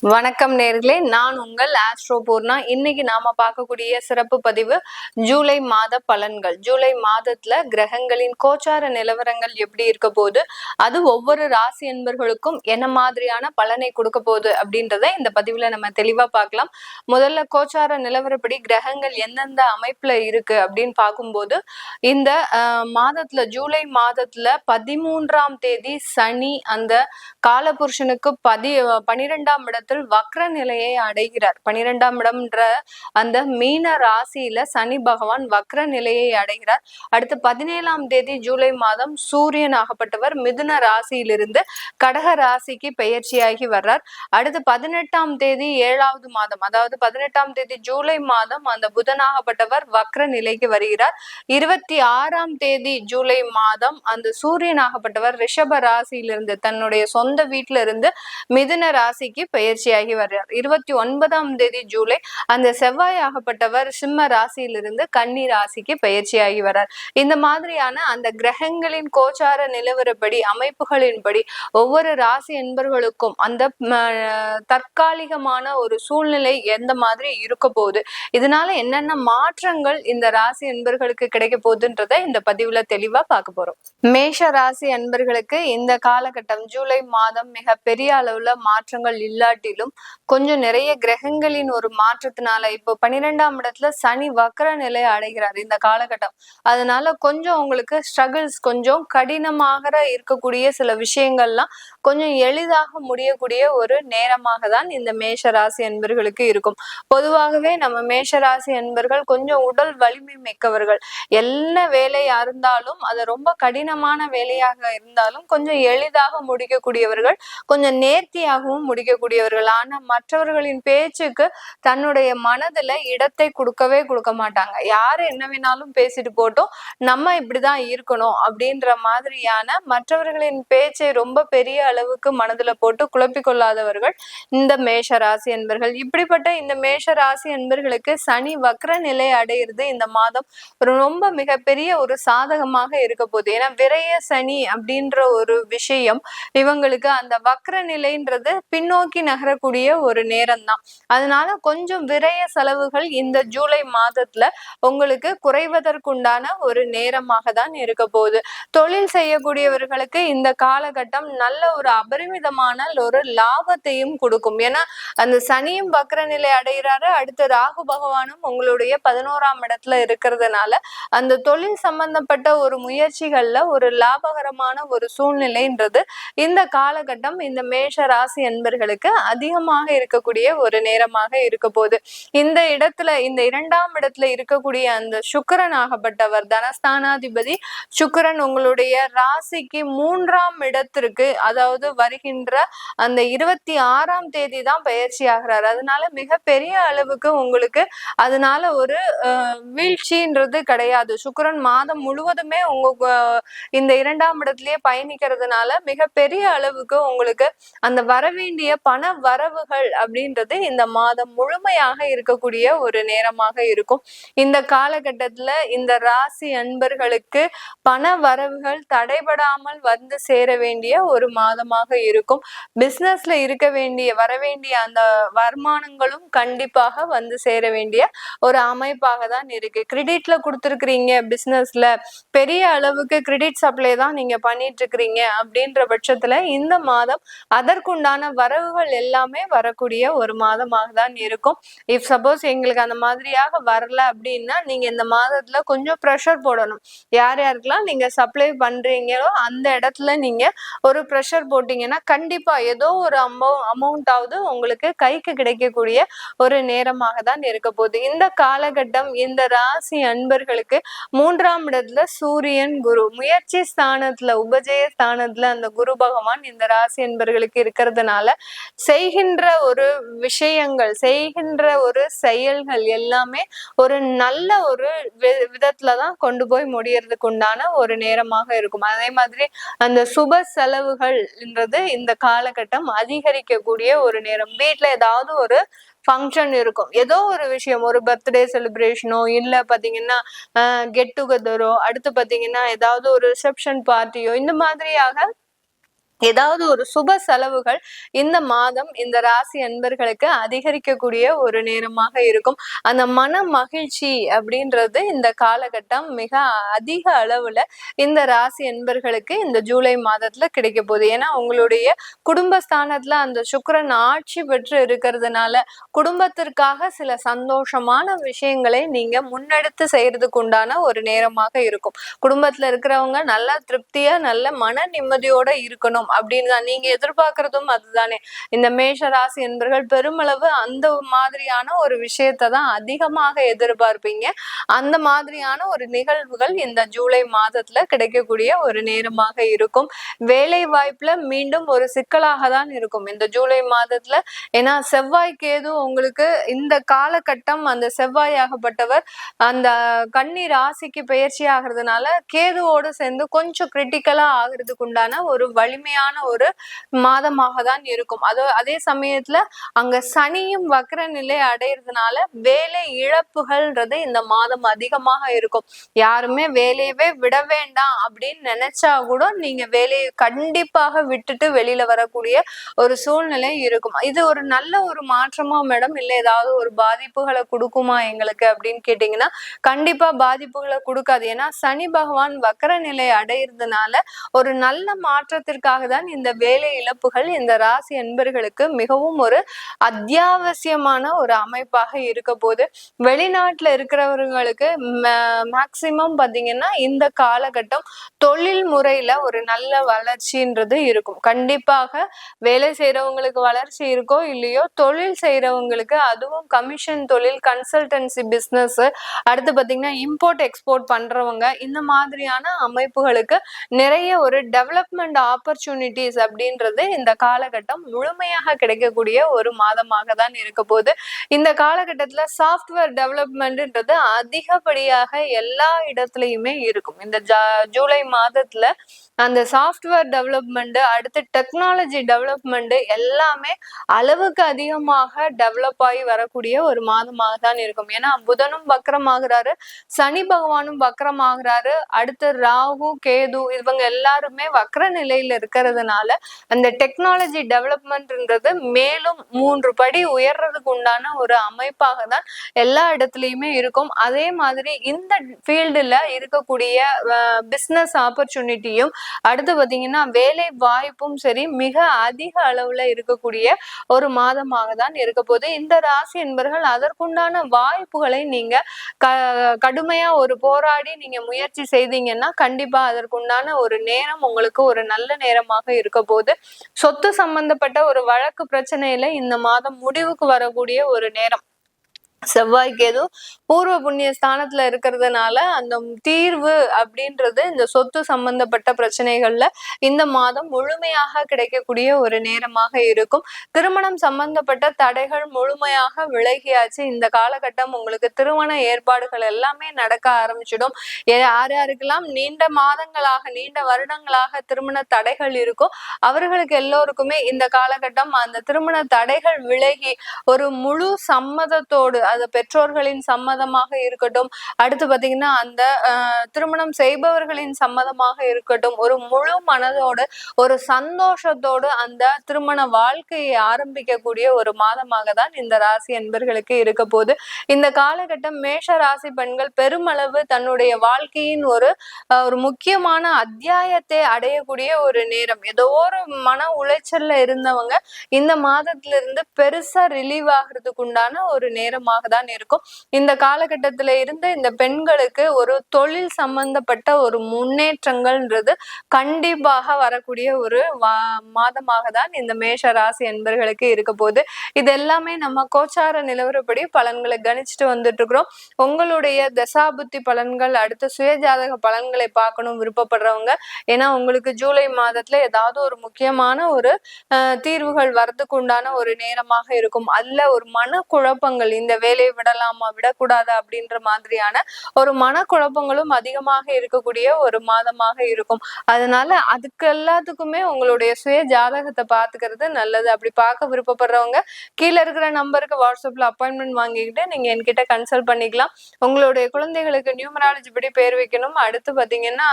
வணக்கம் நேர்களே, நான் உங்கள் ஆஸ்ட்ரோ பூர்ணா. இன்னைக்கு நாம பார்க்கக்கூடிய சிறப்பு பதிவு ஜூலை மாத பலன்கள். ஜூலை மாதத்துல கிரகங்களின் கோச்சார நிலவரங்கள் எப்படி இருக்க போகுது, அது ஒவ்வொரு ராசி என்பர்களுக்கும் என்ன மாதிரியான பலனை கொடுக்க போகுது அப்படின்றத இந்த பதிவுல நம்ம தெளிவா பார்க்கலாம். முதல்ல கோச்சார நிலவரப்படி கிரகங்கள் எந்தெந்த அமைப்புல இருக்கு அப்படின்னு பார்க்கும்போது, இந்த மாதத்துல ஜூலை மாதத்துல 13ஆம் தேதி சனி அந்த காலபுருஷனுக்கு 12ஆம் இடத்துல வக்ர நிலையை அடைகிறார். 12ஆம் இடம்ன்ற அந்த மீன ராசியில சனி பகவான் வக்ர நிலையை அடைகிறார். அடுத்து 17ஆம் தேதி ஜூலை மாதம் சூரியன் ஆகப்பட்டவர் மிதுன ராசியிலிருந்து கடக ராசிக்கு பெயர்ச்சியாகி வர்றார். அடுத்து 18ஆம் தேதி 7வது மாதம், அதாவது 18ஆம் தேதி ஜூலை மாதம் அந்த புதனாகப்பட்டவர் வக்ர நிலைக்கு வருகிறார். 26ஆம் தேதி ஜூலை மாதம் அந்த சூரியன் ஆகப்பட்டவர் ரிஷப ராசியிலிருந்து தன்னுடைய சொந்த வீட்டில இருந்து மிதுன ராசிக்கு பெயர்ச்சியாகி வர்றார். 29ஆம் தேதி ஜூலை அந்த செவ்வாய் ஆகப்பட்டவர் சிம்ம ராசியிலிருந்து கன்னி ராசிக்கு பெயர்ச்சியாகி வர்றார். இந்த மாதிரியான அந்த கிரகங்களின் கோச்சார நிலவரப்படி அமைப்புகளின்படி ஒவ்வொரு ராசி என்பர்களுக்கும் அந்த தற்காலிகமான ஒரு சூழ்நிலை எந்த மாதிரி இருக்க போகுது, இதனால என்னென்ன மாற்றங்கள் இந்த ராசி என்பர்களுக்கு கிடைக்க போகுதுன்றத இந்த பதிவுல தெளிவா பார்க்க போறோம். மேஷ ராசி அன்பர்களுக்கு இந்த காலகட்டம் ஜூலை மாதம் மிக பெரிய அளவுல மாற்றங்கள் இல்லாட்டிலும் கொஞ்சம் நிறைய கிரகங்களின் ஒரு மாற்றத்தினால இப்போ 12ஆம் இடத்துல சனி வக்ர நிலை அடைகிறார் இந்த காலகட்டம். அதனால கொஞ்சம் உங்களுக்கு ஸ்ட்ரகிள்ஸ், கொஞ்சம் கடினமாக இருக்கக்கூடிய சில விஷயங்கள்லாம் கொஞ்சம் எளிதாக முடியக்கூடிய ஒரு நேரமாக தான் இந்த மேஷ ராசி அன்பர்களுக்கு இருக்கும். பொதுவாகவே நம்ம மேஷ ராசி அன்பர்கள் கொஞ்சம் உடல் வலிமை மிக்கவர்கள். என்ன வேலையா இருந்தாலும் அது ரொம்ப கடினமான வேலையாக இருந்தாலும் கொஞ்சம் எளிதாக முடிக்கக்கூடியவர்கள், கொஞ்சம் நேர்த்தியாகவும் முடிக்கக்கூடியவர்கள். ஆனா மற்றவர்களின் பேச்சுக்கு தன்னுடைய மனதுல இடத்தை கொடுக்க மாட்டாங்க. யாரு என்ன வேணாலும் பேசிட்டு போட்டோம், நம்ம இப்படிதான் இருக்கணும் அப்படின்ற மாதிரியான மற்றவர்களின் பேச்சை ரொம்ப பெரிய அளவுக்கு மனதுல போட்டு குழப்பிக் கொள்ளாதவர்கள் இந்த மேஷ ராசி என்பர்கள். இப்படிப்பட்ட இந்த மேஷ ராசி என்பர்களுக்கு சனி வக்ர நிலை அடையிறது இந்த மாதம் ரொம்ப மிகப்பெரிய ஒரு சாதகமாக இருக்க போகுது. ஏன்னா விரய சனி அப்படின்ற ஒரு விஷயம் இவங்களுக்கு அந்த வக்ர நிலைன்றது பின்னோக்கி நகரக்கூடிய ஒரு நேரம் தான். அதனால கொஞ்சம் விரய செலவுகள் இந்த ஜூலை மாதத்துல உங்களுக்கு குறைவதற்குண்டான ஒரு நேரமாக தான் இருக்க போகுது. தொழில் செய்யக்கூடியவர்களுக்கு இந்த காலகட்டம் நல்ல ஒரு அபரிமிதமான ஒரு லாபத்தையும் கொடுக்கும். ஏன்னா அந்த சனியும் வக்ர நிலை அடைகிறாரு, அடுத்து ராகு பகவானும் உங்களுடைய 11ஆம் இடத்துல இருக்கிறதுனால அந்த தொழில் சம்பந்தப்பட்ட ஒரு முயற்சிகள்ல ஒரு லாபகரமான ஒரு சூழ்நிலைன்றது இந்த காலகட்டம் இந்த மேஷ ராசி என்பர்களுக்கு அதிகமாக இருக்கக்கூடிய ஒரு நேரமாக இருக்க போகுது. இந்த இடத்துல இந்த 2ஆம் இடத்துல இருக்கக்கூடிய அந்த சுக்கிரன் ஆகப்பட்டவர் தனஸ்தானாதிபதி சுக்கிரன் உங்களுடைய ராசிக்கு 3ஆம் இடத்திற்கு, அதாவது வருகின்ற அந்த 26ஆம் தேதி தான் பயிற்சி ஆகிறார். அதனால மிக பெரிய அளவுக்கு உங்களுக்கு அதனால ஒரு வீழ்ச்சின்றது கிடையாது. சுக்கிரன் மாதம் முழுவதுமே உங்க இந்த 2ஆம் இடத்திலேயே பயணிக்கிறதுனால மிக பெரிய அளவுக்கு உங்களுக்கு அந்த வரவேண்டிய பண வரவுகள் அப்படின்றது இந்த மாதம் முழுமையாக இருக்கக்கூடிய ஒரு நேரமாக இருக்கும். இந்த காலகட்டத்துல இந்த ராசி அன்பர்களுக்கு பண வரவுகள் தடைபடாமல் வந்து சேர வேண்டிய ஒரு மாதமாக இருக்கும். பிசினஸ்ல இருக்க வேண்டிய வரவேண்டிய அந்த வருமானங்களும் கண்டிப்பாக வந்து சேர வேண்டிய ஒரு அமைப்பாக தான் இருக்கு. கிரெடிட்ல கொடுத்துருக்கிறீங்க, பிசினஸ்ல பெரிய அளவுக்கு கிரெடிட் சப்ளை தான் நீங்க பண்ணிட்டு இருக்கிறீங்க அப்படின்ற பட்சத்துல இந்த மாதம் அதற்குண்டான வரவுகள் எல்லாமே வரக்கூடிய ஒரு மாதமாக தான் இருக்கும். இஃப் சப்போஸ் எங்களுக்கு அந்த மாதிரியாக வரல அப்படின்னா நீங்க இந்த மாதத்துல கொஞ்சம் ப்ரெஷர் போடணும். யார் யாருக்கெல்லாம் நீங்க சப்ளை பண்றீங்களோ அந்த இடத்துல நீங்க ஒரு ப்ரெஷர் போட்டீங்கன்னா கண்டிப்பா ஏதோ ஒரு அமௌண்டாவது உங்களுக்கு கைக்கு கிடைக்கக்கூடிய ஒரு நேரமாக தான் இருக்க போகுது. இந்த காலகட்டம் இந்த ராசி அன்பர்களுக்கு 3ஆம் இடத்துல சூரியன் குரு முயற்சி ஸ்தானத்துல உபஜய ஸ்தானத்துல அந்த குரு பகவான் இந்த ராசி என்பர்களுக்கு இருக்கிறதுனால செய்கின்ற ஒரு விஷயங்கள், செய்கின்ற ஒரு செயல்கள் எல்லாமே ஒரு நல்ல ஒரு விதத்துலதான் கொண்டு போய் முடியறதுக்கு உண்டான ஒரு நேரமாக இருக்கும். அதே மாதிரி அந்த சுப செலவுகள்ன்றது இந்த காலகட்டம் அதிகரிக்கக்கூடிய ஒரு நேரம். வீட்டுல ஏதாவது ஒரு ஃபங்க்ஷன் இருக்கும், ஏதோ ஒரு விஷயம், ஒரு பர்த்டே செலிப்ரேஷனோ இல்ல பாத்தீங்கன்னா கெட் டுகெதரோ, அடுத்து பாத்தீங்கன்னா ஏதாவது ஒரு ரிசப்ஷன் பார்ட்டியோ, இந்த மாதிரியாக ஏதாவது ஒரு சுப செலவுகள் இந்த மாதம் இந்த ராசி அன்பர்களுக்கு அதிகரிக்கக்கூடிய ஒரு நேரமாக இருக்கும். அந்த மன மகிழ்ச்சி அப்படின்றது இந்த காலகட்டம் மிக அதிக அளவுல இந்த ராசி அன்பர்களுக்கு இந்த ஜூலை மாதத்துல கிடைக்க போகுது. ஏன்னா உங்களுடைய குடும்பஸ்தானத்துல அந்த சுக்கிரன் ஆட்சி பெற்று இருக்கிறதுனால குடும்பத்திற்காக சில சந்தோஷமான விஷயங்களை நீங்க முன்னெடுத்து செய்யறதுக்கு உண்டான ஒரு நேரமாக இருக்கும். குடும்பத்துல இருக்கிறவங்க நல்லா திருப்தியா நல்ல மன நிம்மதியோட இருக்கணும் அப்படின்னு தான் நீங்க எதிர்பார்க்கறதும் அதுதானே. இந்த மேஷ ராசி என்பர்கள் பெருமளவு அந்த மாதிரியான ஒரு விஷயத்தை தான் அதிகமாக எதிர்பார்ப்பீங்க. அந்த மாதிரியான ஒரு நிகழ்வுகள் இந்த ஜூலை மாதத்துல கிடைக்கக்கூடிய ஒரு நேரமாக இருக்கும். வேலை வாய்ப்புல மீண்டும் ஒரு சிக்கலாக தான் இருக்கும் இந்த ஜூலை மாதத்துல. ஏன்னா செவ்வாய் கேது உங்களுக்கு இந்த காலகட்டம் அந்த செவ்வாயாகப்பட்டவர் அந்த கன்னி ராசிக்கு பயிற்சி ஆகிறதுனால கேதுவோடு சேர்ந்து கொஞ்சம் கிரிட்டிக்கலா ஆகிறதுக்கு உண்டான ஒரு வலிமையான ஒரு மாதமாக தான் இருக்கும். அதே சமயத்துல அங்க சனியும் வக்ர நிலை அடையிறதுனால வேலை இழப்புகள்ன்றது இந்த மாதம் அதிகமாக இருக்கும். யாருமே வேலையவே விட வேண்டாம் அப்படின்னு நினைச்சா கூட நீங்க வேலையை கண்டிப்பாக விட்டுட்டு வெளியில வரக்கூடிய ஒரு சூழ்நிலை இருக்கும். இது ஒரு நல்ல ஒரு மாற்றமா மேடம், இல்ல ஏதாவது ஒரு பாதிப்புகளை கொடுக்குமா எங்களுக்கு அப்படின்னு கேட்டீங்கன்னா கண்டிப்பா பாதிப்புகளை கொடுக்காது. ஏன்னா சனி பகவான் வக்ர நிலை அடையிறதுனால ஒரு நல்ல மாற்றத்திற்காக தான் இந்த வேலை இழப்புகள் இந்த ராசி அன்பர்களுக்கு மிகவும் ஒரு அத்தியாவசியமான ஒரு அமைப்பாக இருக்க போது. வெளிநாட்டுல இருக்கிறவர்களுக்கு மேக்சிமம் பாத்தீங்கன்னா இந்த காலகட்டம் தொழில் முறையில ஒரு நல்ல வளர்ச்சின்றது இருக்கும். கண்டிப்பாக வேலை செய்யறவங்களுக்கு வளர்ச்சி இருக்கோ இல்லையோ, தொழில் செய்யறவங்களுக்கு அதுவும் கமிஷன் தொழில், கன்சல்டன்சி பிசினஸ், அடுத்து பாத்தீங்கன்னா இம்போர்ட் எக்ஸ்போர்ட் பண்றவங்க, இந்த மாதிரியான அமைப்புகளுக்கு நிறைய ஒரு டெவலப்மெண்ட் ஆப்பர்ச்சுனிட்டிஸ் அப்படின்றது இந்த காலகட்டம் முழுமையாக கிடைக்கக்கூடிய ஒரு மாதமாக தான் இருக்க போது. இந்த காலகட்டத்துல சாஃப்ட்வேர் டெவலப்மெண்ட்ன்றது அதிகப்படியாக எல்லா இடத்துலயுமே இருக்கும். இந்த ஜூலை மாதத்துல அந்த சாஃப்ட்வேர் டெவலப்மெண்ட், அடுத்து டெக்னாலஜி டெவலப்மெண்ட் எல்லாமே அளவுக்கு அதிகமாக டெவலப் ஆகி வரக்கூடிய ஒரு மாதமாக தான் இருக்கும். ஏன்னா புதனும் வக்ரமாகிறாரு, சனி பகவானும் வக்ரமாகிறாரு, அடுத்து ராகு கேது இவங்க எல்லாருமே வக்ர நிலையில இருக்கிறதுனால அந்த டெக்னாலஜி டெவலப்மெண்ட்ன்றது மேலும் 3 படி உயர்றதுக்கு உண்டான ஒரு அமைப்பாக தான் எல்லா இடத்துலயுமே இருக்கும். அதே மாதிரி இந்த ஃபீல்டுல இருக்கக்கூடிய பிசினஸ் ஆப்பர்ச்சுனிட்டியும், அடுத்து பாத்தீங்கன்னா வேலை வாய்ப்பும் சரி மிக அதிக அளவுல இருக்கக்கூடிய ஒரு மாதமாக தான் இருக்க போது. இந்த ராசி என்பர்கள் அதற்குண்டான வாய்ப்புகளை நீங்க கடுமையா ஒரு போராடி நீங்க முயற்சி செய்தீங்கன்னா கண்டிப்பா அதற்குண்டான ஒரு நேரம் உங்களுக்கு ஒரு நல்ல நேரமாக இருக்க போது. சொத்து சம்பந்தப்பட்ட ஒரு வழக்கு பிரச்சனையில இந்த மாதம் முடிவுக்கு வரக்கூடிய ஒரு நேரம். செவ்வாய் கேது பூர்வ புண்ணிய ஸ்தானத்துல இருக்கிறதுனால அந்த தீர்வு அப்படின்றது இந்த சொத்து சம்பந்தப்பட்ட பிரச்சனைகள்ல இந்த மாதம் முழுமையாக கிடைக்கக்கூடிய ஒரு நேரமாக இருக்கும். திருமணம் சம்பந்தப்பட்ட தடைகள் முழுமையாக விலகியாச்சு. இந்த காலகட்டம் உங்களுக்கு திருமண ஏற்பாடுகள் எல்லாமே நடக்க ஆரம்பிச்சிடும். யார் யாருக்கெல்லாம் நீண்ட மாதங்களாக நீண்ட வருடங்களாக திருமண தடைகள் இருக்கோ அவர்களுக்கு எல்லோருக்குமே இந்த காலகட்டம் அந்த திருமண தடைகள் விலகி ஒரு முழு சம்மதத்தோடு, அது பெற்றோர்களின் சம்மதமாக இருக்கட்டும், அடுத்து பாத்தீங்கன்னா அந்த திருமணம் செய்பவர்களின் சம்மதமாக இருக்கட்டும், ஒரு முழு மனதோடு ஒரு சந்தோஷத்தோடு அந்த திருமண வாழ்க்கையை ஆரம்பிக்கக்கூடிய ஒரு மாதமாக தான் இந்த ராசி அன்பர்களுக்கு இருக்க போது. இந்த காலகட்டம் மேஷ ராசி பெண்கள் பெருமளவு தன்னுடைய வாழ்க்கையின் ஒரு முக்கியமான அத்தியாயத்தை அடையக்கூடிய ஒரு நேரம். ஏதோ ஒரு மன உளைச்சல்ல இருந்தவங்க இந்த மாதத்துல இருந்து பெருசா ரிலீவ் ஆகிறதுக்கு உண்டான ஒரு நேரமாக தான் இருக்கும். இந்த காலகட்டத்தில இருந்து இந்த பெண்களுக்கு ஒரு தொழில் சம்பந்தப்பட்ட ஒரு முன்னேற்றங்கள்ன்றது கண்டிப்பாக வரக்கூடிய ஒரு மாதமாக தான் இந்த மேஷ ராசி அன்பர்களுக்கு இருக்க போது. இது எல்லாமே நம்ம கோச்சார நிலவரப்படி பலன்களை கணிச்சுட்டு வந்துட்டு இருக்கிறோம். உங்களுடைய தசாபுத்தி பலன்கள், அடுத்த சுயஜாதக பலன்களை பார்க்கணும் விருப்பப்படுறவங்க, ஏன்னா உங்களுக்கு ஜூலை மாதத்துல ஏதாவது ஒரு முக்கியமான ஒரு தீர்வுகள் வரதுக்கு உண்டான ஒரு நேரமாக இருக்கும். அல்ல ஒரு மன குழப்பங்கள், இந்த வேலையை விடலாமா விடக்கூடாதா அப்படின்ற மாதிரியான ஒரு மனக்குழப்பங்களும் அதிகமாக இருக்கக்கூடிய ஒரு மாதமாக இருக்கும். அதனால அதுக்கு எல்லாத்துக்குமே உங்களுடைய சுய ஜாதகத்தை பாத்துக்கிறது நல்லது. அப்படி பார்க்க விருப்பப்படுறவங்க கீழே இருக்கிற நம்பருக்கு வாட்ஸ்அப்ல அப்பாயின்மெண்ட் வாங்கிக்கிட்டு நீங்க என்கிட்ட கன்சல்ட் பண்ணிக்கலாம். உங்களுடைய குழந்தைகளுக்கு நியூமராலஜி படி பேர் வைக்கணும், அடுத்து பாத்தீங்கன்னா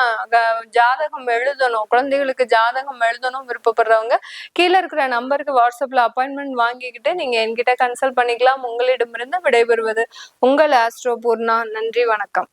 ஜாதகம் எழுதணும், குழந்தைகளுக்கு ஜாதகம் எழுதணும் விருப்பப்படுறவங்க கீழே இருக்கிற நம்பருக்கு வாட்ஸ்அப்ல அப்பாயின்மெண்ட் வாங்கிக்கிட்டு நீங்க என்கிட்ட கன்சல்ட் பண்ணிக்கலாம். உங்களிடமிருந்து விடைபெறுவது உங்கள் ஆஸ்ட்ரோ பூர்ணா. நன்றி, வணக்கம்.